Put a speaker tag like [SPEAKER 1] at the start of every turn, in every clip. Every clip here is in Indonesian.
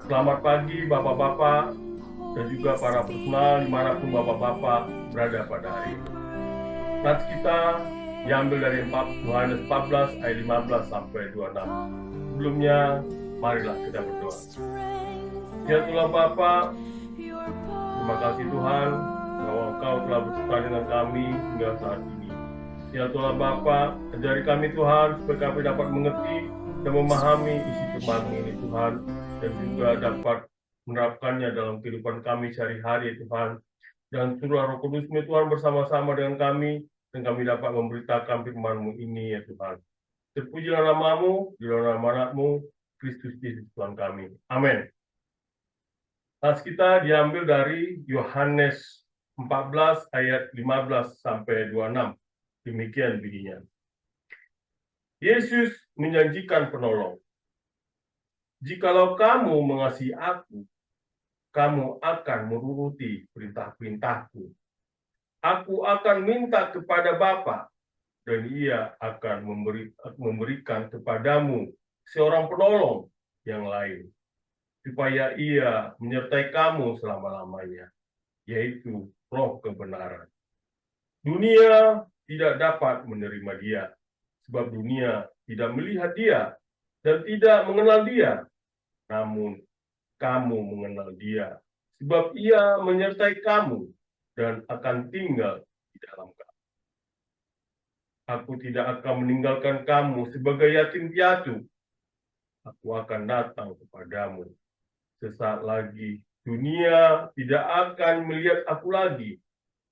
[SPEAKER 1] Selamat pagi Bapak-Bapak dan juga para personal dimanapun Bapak-Bapak berada pada hari ini. Nats kita diambil dari Yohanes 14 ayat 15 sampai 26. Sebelumnya, marilah kita berdoa. Ya Tuhan Bapa, terima kasih Tuhan bahwa Engkau telah beserta dengan kami hingga saat ini. Ya Tuhan Bapa, ajari kami Tuhan supaya kami dapat mengerti dan memahami isi firman-Mu ini Tuhan, dan juga dapat menerapkannya dalam kehidupan kami sehari-hari Tuhan. Dan suruh Roh Kudus-Mu Tuhan bersama-sama dengan kami, dan kami dapat memberitakan firman-Mu ini ya Tuhan. Terpujilah nama-Mu, di dalam nama anak-Mu, Kristus Yesus Tuhan kami. Amin. Nas kita diambil dari Yohanes 14 ayat 15 sampai 26. Demikian bunyinya. Yesus menjanjikan penolong. Jikalau kamu mengasihi aku, kamu akan menuruti perintah-perintahku. Aku akan minta kepada Bapa, dan ia akan memberikan kepadamu seorang penolong yang lain, supaya ia menyertai kamu selama-lamanya, yaitu Roh kebenaran. Dunia tidak dapat menerima dia, sebab dunia tidak melihat dia dan tidak mengenal dia. Namun kamu mengenal dia, sebab ia menyertai kamu dan akan tinggal di dalam kamu. Aku tidak akan meninggalkan kamu sebagai yatim piatu. Aku akan datang kepadamu. Sesaat lagi dunia tidak akan melihat aku lagi,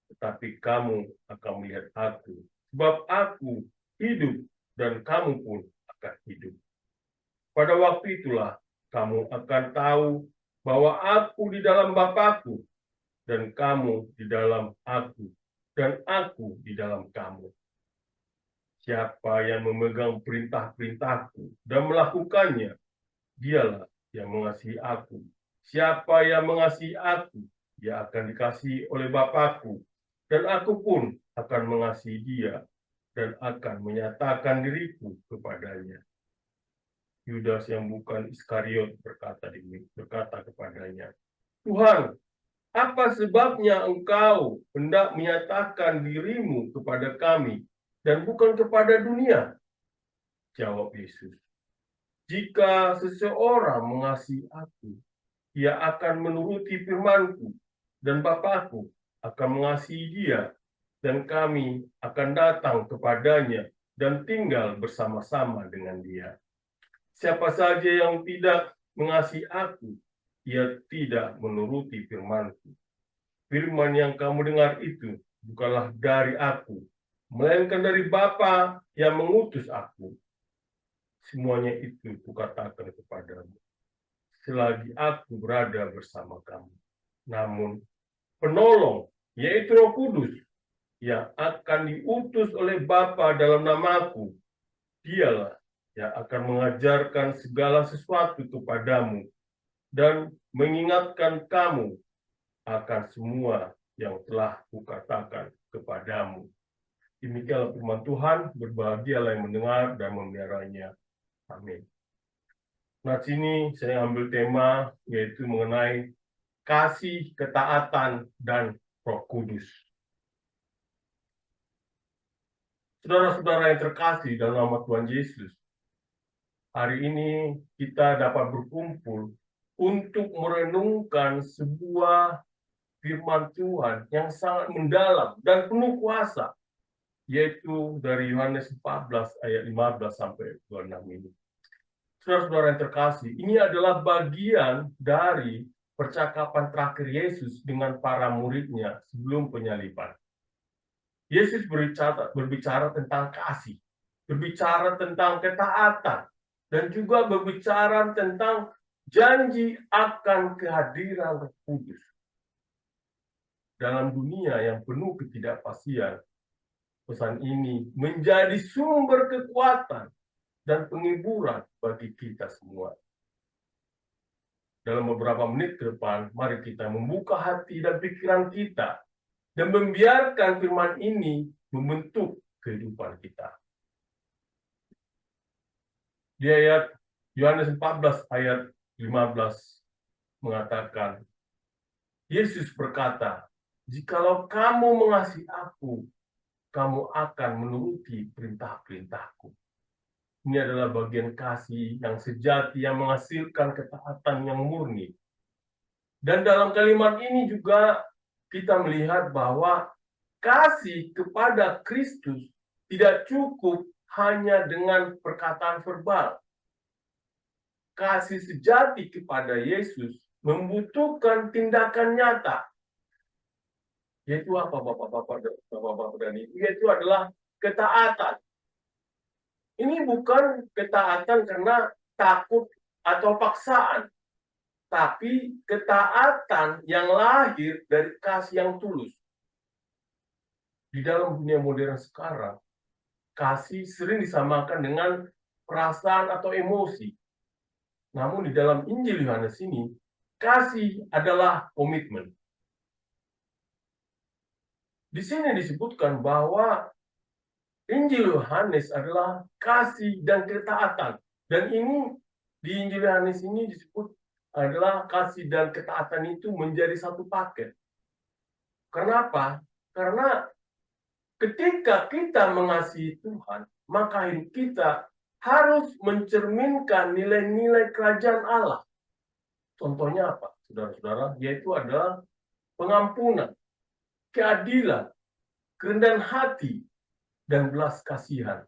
[SPEAKER 1] tetapi kamu akan melihat aku. Sebab aku hidup dan kamu pun akan hidup. Pada waktu itulah kamu akan tahu bahwa aku di dalam Bapakku, dan kamu di dalam aku, dan aku di dalam kamu. Siapa yang memegang perintah-perintahku dan melakukannya, dialah yang mengasihi aku. Siapa yang mengasihi aku, dia akan dikasihi oleh Bapakku, dan aku pun akan mengasihi dia, dan akan menyatakan diriku kepadanya. Yudas yang bukan Iskariot berkata kepadanya, Tuhan, apa sebabnya engkau hendak menyatakan dirimu kepada kami dan bukan kepada dunia? Jawab Yesus, jika seseorang mengasihi aku, ia akan menuruti firman-Ku, dan Bapakku akan mengasihi dia, dan kami akan datang kepadanya dan tinggal bersama-sama dengan dia. Siapa saja yang tidak mengasihi aku, ia tidak menuruti firman-Ku. Firman yang kamu dengar itu bukanlah dari aku, melainkan dari Bapa yang mengutus aku. Semuanya itu kukatakan kepadamu selagi aku berada bersama kamu. Namun, penolong, yaitu Roh Kudus, yang akan diutus oleh Bapa dalam namaku, dialah yang akan mengajarkan segala sesuatu kepadamu dan mengingatkan kamu akan semua yang telah kukatakan kepadamu. Demikianlah firman Tuhan, berbahagialah yang mendengar dan memeliharanya. Amin. Nah, sini saya ambil tema yaitu mengenai kasih, ketaatan, dan Roh Kudus. Saudara-saudara yang terkasih dalam nama Tuhan Yesus, hari ini kita dapat berkumpul untuk merenungkan sebuah firman Tuhan yang sangat mendalam dan penuh kuasa, yaitu dari Yohanes 14 ayat 15 sampai 26 ini. Saudara-saudara yang terkasih, ini adalah bagian dari percakapan terakhir Yesus dengan para muridnya sebelum penyaliban. Yesus berbicara tentang kasih, berbicara tentang ketaatan, dan juga berbicara tentang janji akan kehadiran Roh Kudus. Dalam dunia yang penuh ketidakpastian, pesan ini menjadi sumber kekuatan dan penghiburan bagi kita semua. Dalam beberapa menit ke depan, mari kita membuka hati dan pikiran kita dan membiarkan firman ini membentuk kehidupan kita. Di ayat Yohanes 14 ayat 15 mengatakan, Yesus berkata, "Jikalau kamu mengasihi aku, kamu akan menuruti perintah-perintahku." Ini adalah bagian kasih yang sejati yang menghasilkan ketaatan yang murni. Dan dalam kalimat ini juga kita melihat bahwa kasih kepada Kristus tidak cukup hanya dengan perkataan verbal. Kasih sejati kepada Yesus membutuhkan tindakan nyata. Yaitu apa, Bapak-bapak dan Ibu? Yaitu adalah ketaatan. Ini bukan ketaatan karena takut atau paksaan, tapi ketaatan yang lahir dari kasih yang tulus. Di dalam dunia modern sekarang, kasih sering disamakan dengan perasaan atau emosi. Namun di dalam Injil Yohanes ini, kasih adalah komitmen. Di sini disebutkan bahwa Injil Yohanes adalah kasih dan ketaatan. Dan ini di Injil Yohanes ini disebut adalah kasih dan ketaatan itu menjadi satu paket. Kenapa? Karena ketika kita mengasihi Tuhan, maka hidup kita harus mencerminkan nilai-nilai kerajaan Allah. Contohnya apa, saudara-saudara? Yaitu adalah pengampunan, keadilan, kerendahan hati, dan belas kasihan.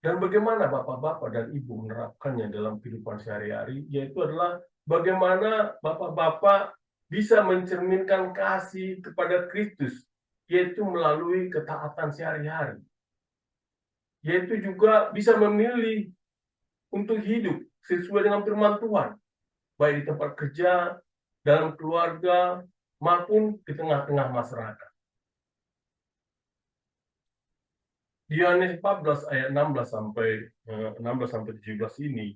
[SPEAKER 1] Dan bagaimana Bapak-bapak dan Ibu menerapkannya dalam kehidupan sehari-hari, yaitu adalah bagaimana Bapak-bapak bisa mencerminkan kasih kepada Kristus, yaitu melalui ketaatan sehari-hari. Yaitu juga bisa memilih untuk hidup sesuai dengan firman Tuhan, baik di tempat kerja, dalam keluarga, maupun di tengah-tengah masyarakat. Di Yohanes 14 ayat 16 sampai 17 ini,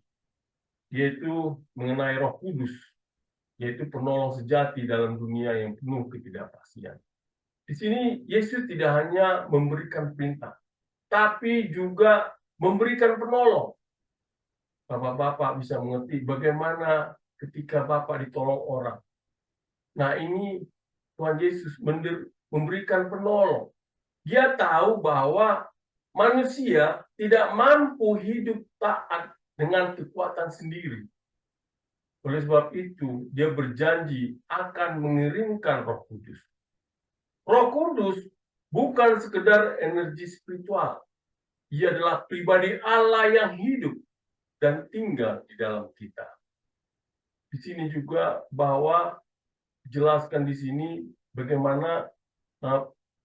[SPEAKER 1] yaitu mengenai Roh Kudus, yaitu penolong sejati dalam dunia yang penuh ketidakpastian. Di sini Yesus tidak hanya memberikan perintah, tapi juga memberikan penolong. Bapak-bapak bisa mengerti bagaimana ketika Bapak ditolong orang. Nah, ini Tuhan Yesus memberikan penolong. Dia tahu bahwa manusia tidak mampu hidup taat dengan kekuatan sendiri. Oleh sebab itu, dia berjanji akan mengirimkan Roh Kudus. Roh Kudus bukan sekedar energi spiritual. Ia adalah pribadi Allah yang hidup dan tinggal di dalam kita. Di sini juga bahwa dijelaskan di sini bagaimana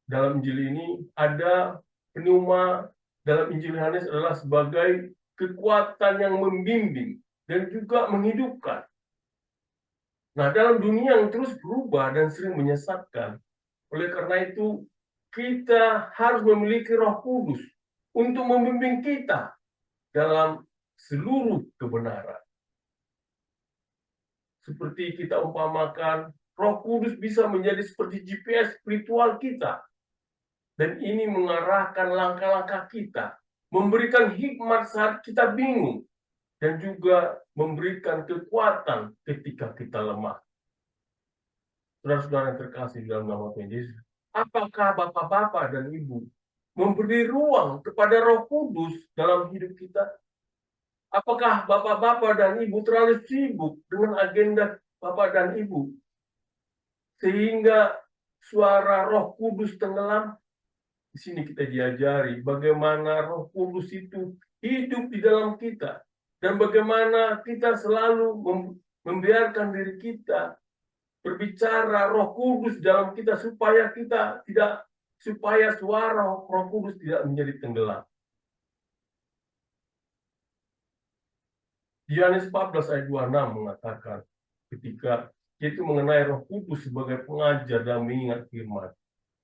[SPEAKER 1] dalam Injil ini ada pneuma dalam Injil Yohanes adalah sebagai kekuatan yang membimbing dan juga menghidupkan. Nah, dalam dunia yang terus berubah dan sering menyesatkan, oleh karena itu kita harus memiliki Roh Kudus untuk membimbing kita dalam seluruh kebenaran. Seperti kita umpamakan, Roh Kudus bisa menjadi seperti GPS spiritual kita. Dan ini mengarahkan langkah-langkah kita, memberikan hikmat saat kita bingung, dan juga memberikan kekuatan ketika kita lemah. Saudara-saudara yang terkasih dalam nama Tuhan Yesus, apakah Bapak-bapak dan Ibu memberi ruang kepada Roh Kudus dalam hidup kita? Apakah Bapak-bapak dan Ibu terlalu sibuk dengan agenda Bapak dan Ibu, sehingga suara Roh Kudus tenggelam? Di sini kita diajari bagaimana Roh Kudus itu hidup di dalam kita dan bagaimana kita selalu membiarkan diri kita berbicara Roh Kudus dalam kita supaya suara Roh Kudus tidak menjadi tenggelam. Yohanes 14 ayat 26 mengatakan ketika yaitu mengenai Roh Kudus sebagai pengajar dan mengingat firman.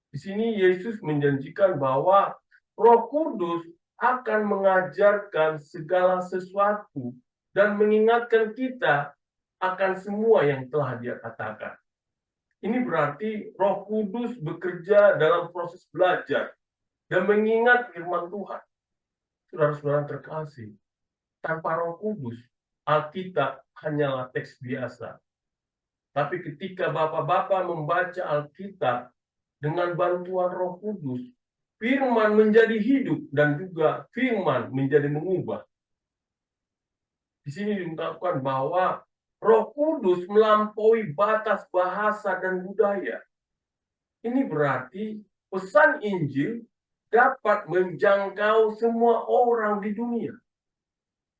[SPEAKER 1] Di sini Yesus menjanjikan bahwa Roh Kudus akan mengajarkan segala sesuatu dan mengingatkan kita akan semua yang telah Dia katakan. Ini berarti Roh Kudus bekerja dalam proses belajar dan mengingat firman Tuhan. Saudara-saudara terkasih, tanpa Roh Kudus, Alkitab hanyalah teks biasa. Tapi ketika Bapak-Bapak membaca Alkitab dengan bantuan Roh Kudus, firman menjadi hidup dan juga firman menjadi mengubah. Di sini diungkapkan bahwa Roh Kudus melampaui batas bahasa dan budaya. Ini berarti pesan Injil dapat menjangkau semua orang di dunia.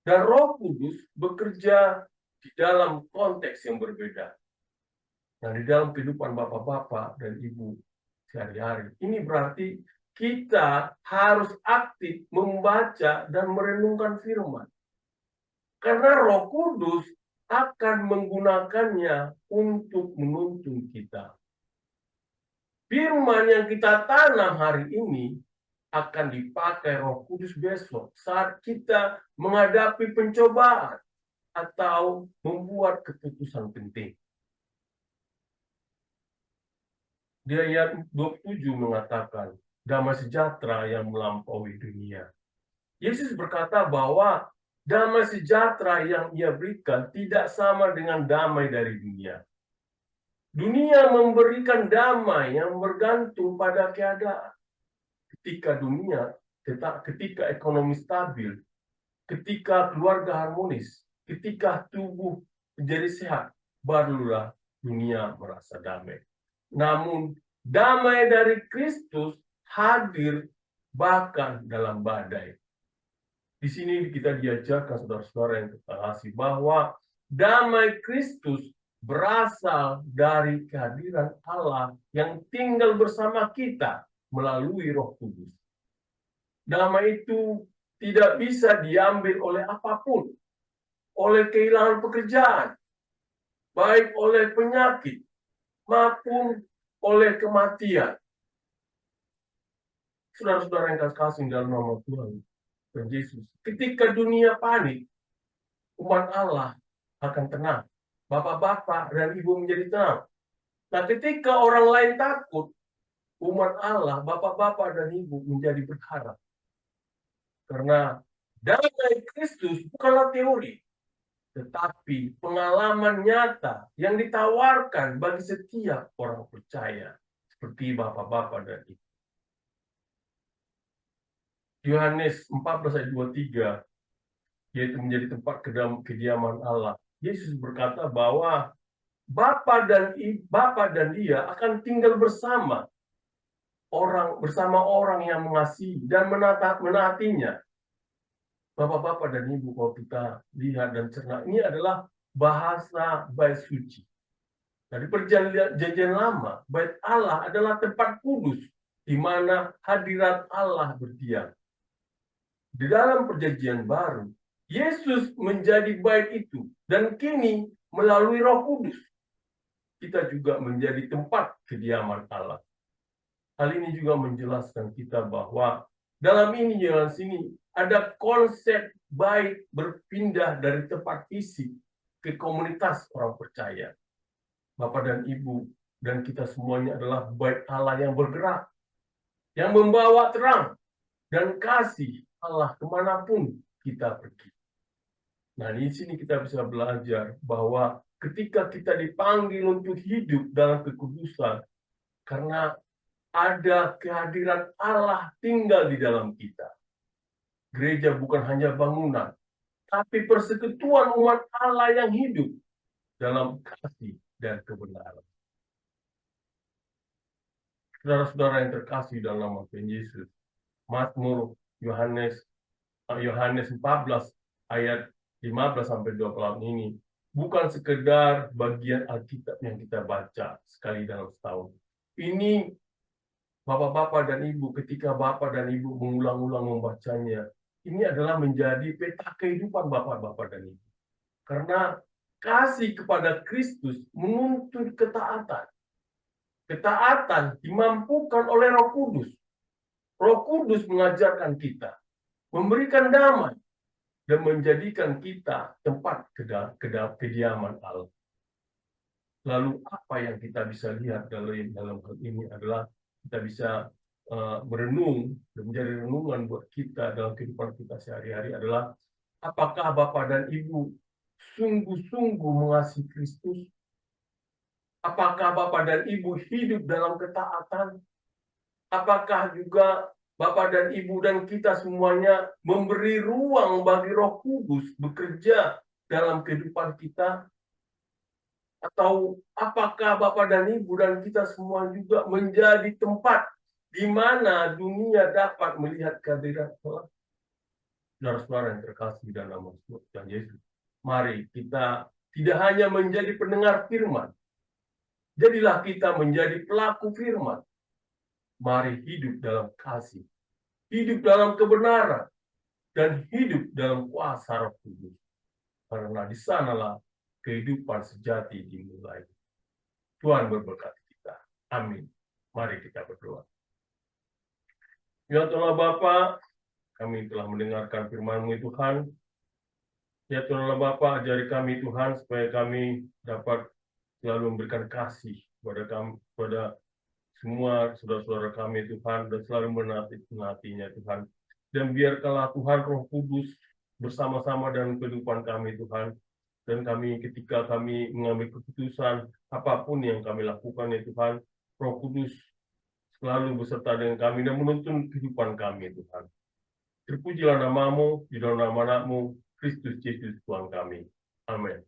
[SPEAKER 1] Dan Roh Kudus bekerja di dalam konteks yang berbeda. Nah, di dalam kehidupan bapak-bapak dan ibu sehari-hari. Ini berarti kita harus aktif membaca dan merenungkan firman. Karena Roh Kudus akan menggunakannya untuk menuntun kita. Firman yang kita tanam hari ini akan dipakai Roh Kudus besok saat kita menghadapi pencobaan atau membuat keputusan penting. Di ayat 27 mengatakan, damai sejahtera yang melampaui dunia. Yesus berkata bahwa damai sejahtera yang ia berikan tidak sama dengan damai dari dunia. Dunia memberikan damai yang bergantung pada keadaan. Ketika ekonomi stabil, ketika keluarga harmonis, ketika tubuh menjadi sehat, barulah dunia merasa damai. Namun, damai dari Kristus hadir bahkan dalam badai. Di sini kita diajarkan, saudara-saudara yang terkasih, bahwa damai Kristus berasal dari kehadiran Allah yang tinggal bersama kita melalui Roh Kudus. Damai itu tidak bisa diambil oleh apapun, oleh kehilangan pekerjaan, baik oleh penyakit maupun oleh kematian. Saudara-saudara yang kasih dalam nama Tuhan Yesus, ketika dunia panik, umat Allah akan tenang. Bapak-bapak dan ibu menjadi tenang. Nah, ketika orang lain takut, umat Allah, bapak-bapak dan ibu menjadi berharap. Karena damai Kristus bukanlah teori, tetapi pengalaman nyata yang ditawarkan bagi setiap orang percaya, seperti bapak-bapak dan ibu. Yohanes 14 ayat 23, yaitu menjadi tempat kediaman Allah. Yesus berkata bahwa Bapa dan Dia akan tinggal bersama orang yang mengasihi dan menaatinya. Bapak-bapak dan ibu, kalau kita lihat dan cerna, ini adalah bahasa bait suci. Dari perjanjian lama, bait Allah adalah tempat kudus di mana hadirat Allah berdiam. Di dalam perjanjian baru, Yesus menjadi bait itu, dan kini melalui Roh Kudus kita juga menjadi tempat kediaman Allah. Hal ini juga menjelaskan kita bahwa dalam sini ada konsep bait berpindah dari tempat fisik ke komunitas orang percaya. Bapak dan Ibu dan kita semuanya adalah bait Allah yang bergerak, yang membawa terang dan kasih Allah kemanapun kita pergi. Nah, di sini kita bisa belajar bahwa ketika kita dipanggil untuk hidup dalam kekudusan, karena ada kehadiran Allah tinggal di dalam kita. Gereja bukan hanya bangunan, tapi persekutuan umat Allah yang hidup dalam kasih dan kebenaran. Saudara-saudara yang terkasih dalam nama Tuhan Yesus, Mazmur Yohanes 14 ayat 15 sampai 28 ini bukan sekedar bagian Alkitab yang kita baca sekali dalam setahun. Ini Bapak-bapak dan Ibu, ketika Bapak dan Ibu mengulang-ulang membacanya, ini adalah menjadi peta kehidupan Bapak-bapak dan Ibu. Karena kasih kepada Kristus menuntut ketaatan. Ketaatan dimampukan oleh Roh Kudus. Roh Kudus mengajarkan kita, memberikan damai, dan menjadikan kita tempat kediaman Allah. Lalu apa yang kita bisa lihat dalam hal ini adalah kita bisa merenung dan menjadi renungan buat kita dalam kehidupan kita sehari-hari adalah apakah Bapak dan Ibu sungguh-sungguh mengasihi Kristus? Apakah Bapak dan Ibu hidup dalam ketaatan? Apakah juga Bapak dan Ibu dan kita semuanya memberi ruang bagi Roh Kudus bekerja dalam kehidupan kita? Atau apakah Bapak dan Ibu dan kita semua juga menjadi tempat di mana dunia dapat melihat kehadiran Allah? Saudara-saudara yang terkasih dalam nama Tuhan Yesus, mari kita tidak hanya menjadi pendengar firman, jadilah kita menjadi pelaku firman. Mari hidup dalam kasih, hidup dalam kebenaran, dan hidup dalam kuasa Roh Kudus. Karena di sanalah kehidupan sejati dimulai. Tuhan berberkati kita. Amin. Mari kita berdoa. Ya Tuhan Bapa, kami telah mendengarkan firman-Mu Tuhan. Ya Tuhan Bapa, ajari kami Tuhan supaya kami dapat selalu memberikan kasih kepada kami, kepada semua saudara-saudara kami Tuhan, dan selalu menatinya Tuhan. Dan biarkanlah Tuhan Roh Kudus bersama-sama dalam kehidupan kami Tuhan. Dan kami ketika kami mengambil keputusan apapun yang kami lakukan ya Tuhan, Roh Kudus selalu beserta dengan kami dan menuntun kehidupan kami Tuhan. Terpujilah nama-Mu, di dalam nama Anak-Mu, Kristus Yesus Tuhan kami. Amin.